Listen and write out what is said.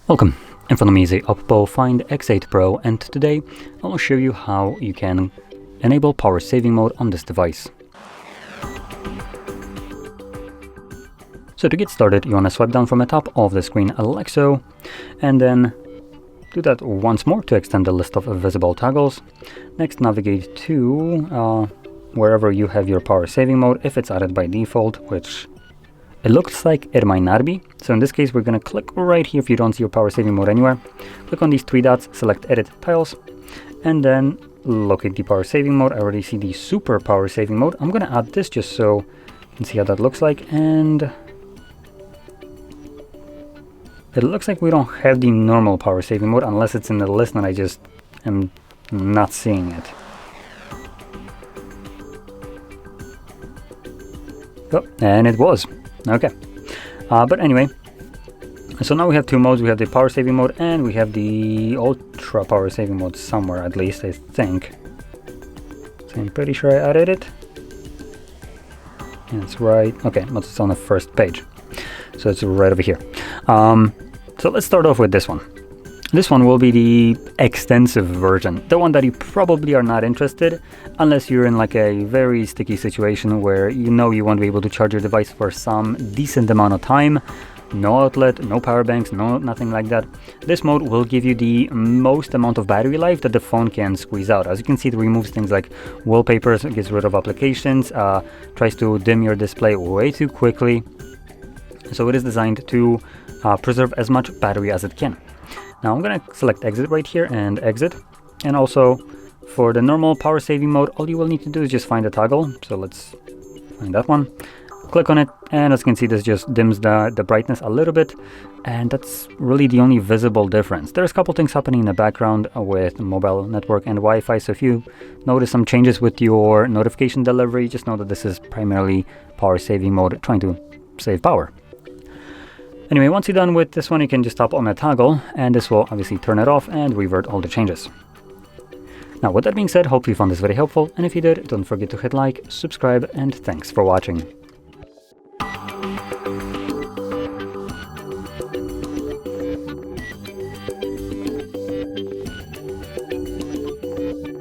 Welcome, in front of me is the OPPO Find X8 Pro, and today I will show you how you can enable power saving mode on this device. So to get started, you want to swipe down from the top of the screen like so, and then do that once more to extend the list of visible toggles. Next, navigate to wherever you have your power saving mode, if it's added by default, which it looks like it might not be. So in this case, we're going to click right here if you don't see your power saving mode anywhere. Click on these three dots, select edit tiles, and then locate the power saving mode. I already see the super power saving mode. I'm going to add this just so you can see how that looks like. And it looks like we don't have the normal power saving mode unless it's in the list and I just am not seeing it. Oh, and it was. Okay, but anyway, so now we have two modes. We have the power saving mode and we have the ultra power saving mode somewhere, at least I think. So I'm pretty sure I added it. That's right. Okay, it's on the first page. So it's right over here. So let's start off with this one. This one will be the extensive version, the one that you probably are not interested unless you're in like a very sticky situation where you know you won't be able to charge your device for some decent amount of time. No outlet, no power banks, nothing like that. This mode will give you the most amount of battery life that the phone can squeeze out. As you can see, it removes things like wallpapers, gets rid of applications, tries to dim your display way too quickly. So it is designed to preserve as much battery as it can. Now I'm going to select exit right here and exit. And also for the normal power saving mode, all you will need to do is just find a toggle. So let's find that one. Click on it, and as you can see, this just dims the brightness a little bit. And that's really the only visible difference. There's a couple things happening in the background with mobile network and Wi-Fi. So if you notice some changes with your notification delivery, just know that this is primarily power saving mode, trying to save power. Anyway, once you're done with this one, you can just tap on a toggle, and this will obviously turn it off and revert all the changes. Now, with that being said, hope you found this very helpful, and if you did, don't forget to hit like, subscribe, and thanks for watching.